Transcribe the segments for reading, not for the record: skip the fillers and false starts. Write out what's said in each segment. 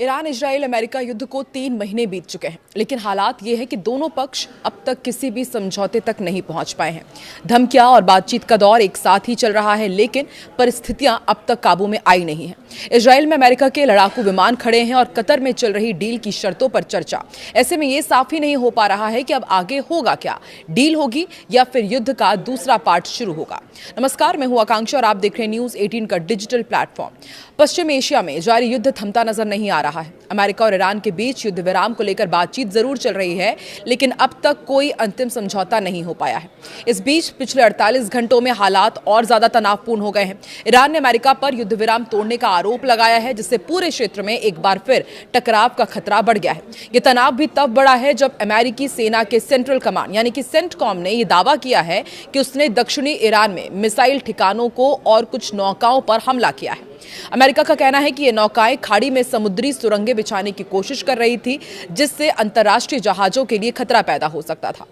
Iran Israel America युद्ध को 3 महीने बीत चुके हैं, लेकिन हालात ये है कि दोनों पक्ष अब तक किसी भी समझौते तक नहीं पहुंच पाए हैं। धमकियां और बातचीत का दौर एक साथ ही चल रहा है, लेकिन परिस्थितियां अब तक काबू में आई नहीं है। इजराइल में अमेरिका के लड़ाकू विमान खड़े हैं और कतर में चल रही डील की शर्तों पर चर्चा। ऐसे में ये साफ ही नहीं हो पा रहा है कि अब आगे होगा क्या, डील होगी या फिर युद्ध का दूसरा पार्ट शुरू होगा। नमस्कार, मैं हूं आकांक्षा और आप देख रहे हैं न्यूज 18 का डिजिटल प्लेटफॉर्म। पश्चिम एशिया में जारी युद्ध थमता नजर नहीं आ रहा है। अमेरिका और ईरान के बीच युद्ध विराम को लेकर बातचीत जरूर चल रही है, लेकिन अब तक कोई अंतिम समझौता नहीं हो पाया है। इस बीच पिछले 48 घंटों में हालात और ज्यादा तनावपूर्ण हो गए हैं। ईरान ने अमेरिका पर युद्ध विराम तोड़ने का आरोप लगाया है, जिससे पूरे क्षेत्र में एक बार फिर टकराव का खतरा बढ़ गया है। यह तनाव भी तब बढ़ा है जब अमेरिकी सेना के सेंट्रल कमांड यानी कि सेंटकॉम ने यह दावा किया है कि उसने दक्षिणी ईरान में मिसाइल ठिकानों को और कुछ नौकाओं पर हमला किया है। अमेरिका का कहना है कि ये नौकाएं खाड़ी में समुद्री सुरंगें बिछाने की कोशिश कर रही थी, जिससे अंतर्राष्ट्रीय जहाजों के लिए खतरा पैदा हो सकता था।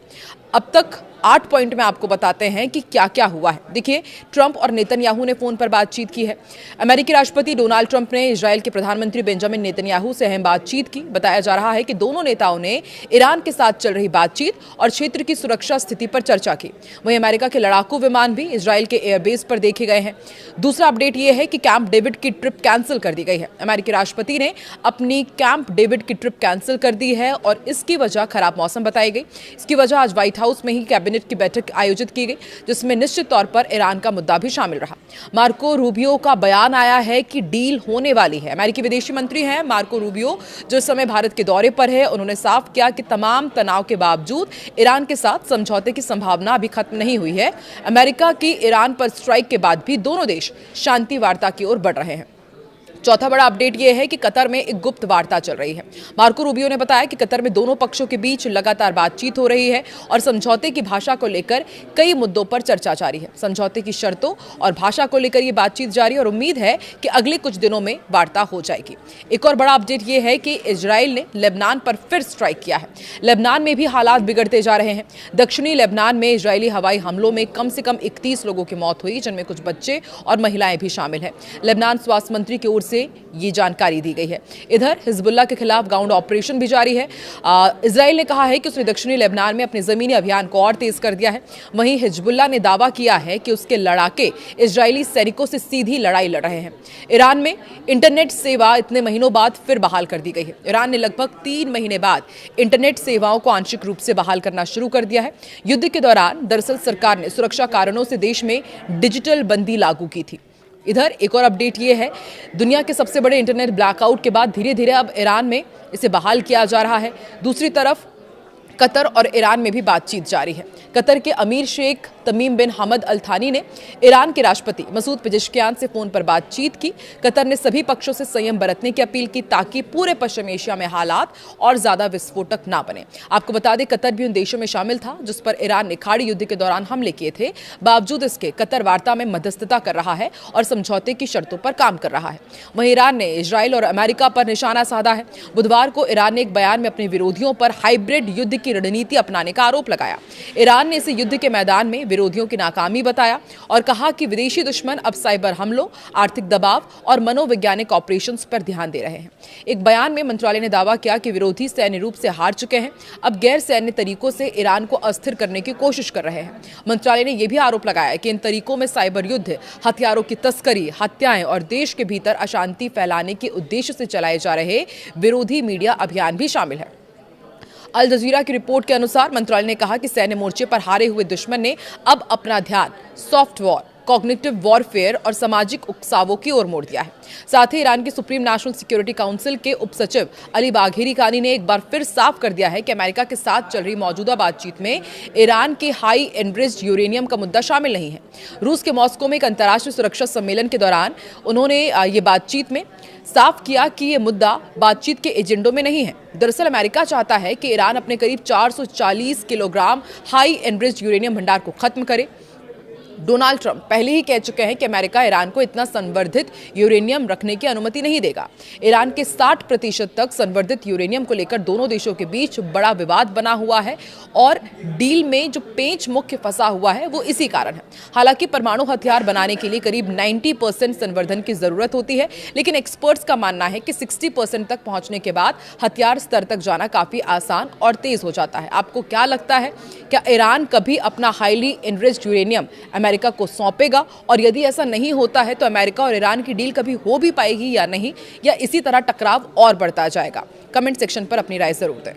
अब तक 8 पॉइंट में आपको बताते हैं कि क्या क्या हुआ है। देखिए, ट्रंप और नेतन्याहू ने फोन पर बातचीत की है। अमेरिकी राष्ट्रपति डोनाल्ड ट्रंप ने इजराइल के प्रधानमंत्री बेंजामिन नेतन्याहू से अहम बातचीत की। बताया जा रहा है कि दोनों नेताओं ने ईरान के साथ चल रही बातचीत और क्षेत्र की सुरक्षा स्थिति पर चर्चा की। वहीं अमेरिका के लड़ाकू विमान भी इजराइल के एयरबेस पर देखे गए हैं। दूसरा अपडेट यह है कि कैंप डेविड की ट्रिप कैंसिल कर दी गई है। अमेरिकी राष्ट्रपति ने अपनी कैंप डेविड की ट्रिप कैंसिल कर दी है और इसकी वजह खराब मौसम बताई गई। इसकी वजह आज व्हाइट हाउस में ही कैबिनेट की बैठक आयोजित की गई, जिसमें निश्चित तौर पर ईरान का मुद्दा भी शामिल रहा। मार्को रूबियो का बयान आया है कि डील होने वाली है। अमेरिकी विदेशी मंत्री हैं मार्को रूबियो, जो इस समय भारत के दौरे पर है। उन्होंने साफ किया कि तमाम तनाव के बावजूद ईरान के साथ समझौते की संभावना अभी खत्म नहीं हुई है। अमेरिका की ईरान पर स्ट्राइक के बाद भी दोनों देश शांति वार्ता की ओर बढ़ रहे हैं। चौथा बड़ा अपडेट यह है कि कतर में एक गुप्त वार्ता चल रही है। मार्को रूबियो ने बताया कि कतर में दोनों पक्षों के बीच लगातार बातचीत हो रही है और समझौते की भाषा को लेकर कई मुद्दों पर चर्चा जारी है। समझौते की शर्तों और भाषा को लेकर यह बातचीत जारी और उम्मीद है कि अगले कुछ दिनों में वार्ता हो जाएगी। एक और बड़ा अपडेट यह है कि इजराइल ने लेबनान पर फिर स्ट्राइक किया है। लेबनान में भी हालात बिगड़ते जा रहे हैं। दक्षिणी लेबनान में इजरायली हवाई हमलों में कम से कम 31 लोगों की मौत हुई, जिनमें कुछ बच्चे और महिलाएं भी शामिल हैं। लेबनान स्वास्थ्य मंत्री की ओर से ये जानकारी दी गई है। इधर हिजबुल्लाह के खिलाफ ग्राउंड ऑपरेशन भी जारी है। इजराइल ने कहा है कि उसने दक्षिणी लेबनान में अपने जमीनी अभियान को और तेज कर दिया है। वहीं हिजबुल्लाह ने दावा किया है कि उसके लड़ाके इजरायली सैनिकों से सीधी लड़ाई लड़ रहे हैं। ईरान में इंटरनेट सेवा इतने महीनों बाद फिर बहाल कर दी गई है। ईरान ने लगभग 3 महीने बाद इंटरनेट सेवाओं को आंशिक रूप से बहाल करना शुरू कर दिया है। युद्ध के दौरान दरअसल सरकार ने सुरक्षा कारणों से देश में डिजिटल बंदी लागू की थी। इधर एक और अपडेट ये है, दुनिया के सबसे बड़े इंटरनेट ब्लैकआउट के बाद धीरे धीरे अब ईरान में इसे बहाल किया जा रहा है। दूसरी तरफ कतर और ईरान में भी बातचीत जारी है। कतर के अमीर शेख तमीम बिन हमद अल थानी ने ईरान के राष्ट्रपति मसूद पेजेश्कियान से फोन पर बातचीत की। कतर ने सभी पक्षों से संयम बरतने की अपील की, ताकि पूरे पश्चिम एशिया में हालात और ज्यादा विस्फोटक ना बने। आपको बता दें, कतर भी उन देशों में शामिल था जिस पर ईरान ने खाड़ी युद्ध के दौरान हमले किए थे। बावजूद इसके कतर वार्ता में मध्यस्थता कर रहा है और समझौते की शर्तों पर काम कर रहा है। वहीं ईरान ने इजराइल और अमेरिका पर निशाना साधा है। बुधवार को ईरान ने एक बयान में अपने विरोधियों पर हाइब्रिड युद्ध की रणनीति अपनाने का आरोप लगाया। ईरान ने इसे युद्ध के मैदान में विरोधियों की नाकामी बताया और कहा कि विदेशी दुश्मन अब साइबर हमलों, आर्थिक दबाव और मनोवैज्ञानिक ऑपरेशंस पर ध्यान दे रहे हैं। एक बयान में मंत्रालय ने दावा किया कि विरोधी सैन्य रूप से हार चुके हैं, अब गैर सैन्य तरीकों से ईरान को अस्थिर करने की कोशिश कर रहे हैं। मंत्रालय ने यह भी आरोप लगाया कि इन तरीकों में साइबर युद्ध, हथियारों की तस्करी, हत्याएं और देश के भीतर अशांति फैलाने के उद्देश्य से चलाए जा रहे विरोधी मीडिया अभियान भी शामिल है। अल जजीरा की रिपोर्ट के अनुसार मंत्रालय ने कहा कि सैन्य मोर्चे पर हारे हुए दुश्मन ने अब अपना ध्यान सॉफ्ट वॉर, कॉग्निटिव वॉरफेयर और सामाजिक उकसावों की ओर मोड़ दिया है। साथ ही ईरान के सुप्रीम नेशनल सिक्योरिटी काउंसिल के उपसचिव अली बाघेरी कानी ने एक बार फिर साफ कर दिया है कि अमेरिका के साथ चल रही मौजूदा बातचीत में ईरान के हाई एनरिच्ड यूरेनियम का मुद्दा शामिल नहीं है। रूस के मॉस्को में एक अंतर्राष्ट्रीय सुरक्षा सम्मेलन के दौरान उन्होंने ये बातचीत में साफ किया कि ये मुद्दा बातचीत के एजेंडों में नहीं है। दरअसल अमेरिका चाहता है कि ईरान अपने करीब 440 किलोग्राम हाई एनरिच्ड यूरेनियम भंडार को खत्म करे। डोनाल्ड ट्रंप पहले ही कह चुके हैं कि अमेरिका ईरान को इतना संवर्धित यूरेनियम रखने की अनुमति नहीं देगा। ईरान के 60% तक संवर्धित यूरेनियम को लेकर दोनों देशों के बीच बड़ा विवाद बना हुआ है और डील में जो पेंच मुख्य फंसा हुआ है वो इसी कारण है। हालांकि परमाणु हथियार बनाने के लिए करीब 90% संवर्धन की जरूरत होती है, लेकिन एक्सपर्ट्स का मानना है कि 60% तक पहुंचने के बाद हथियार स्तर तक जाना काफी आसान और तेज हो जाता है। आपको क्या लगता है, क्या ईरान कभी अपना हाईली एनरिच्ड यूरेनियम अमेरिका को सौंपेगा? और यदि ऐसा नहीं होता है तो अमेरिका और ईरान की डील कभी हो भी पाएगी या नहीं, या इसी तरह टकराव और बढ़ता जाएगा? कमेंट सेक्शन पर अपनी राय जरूर दें।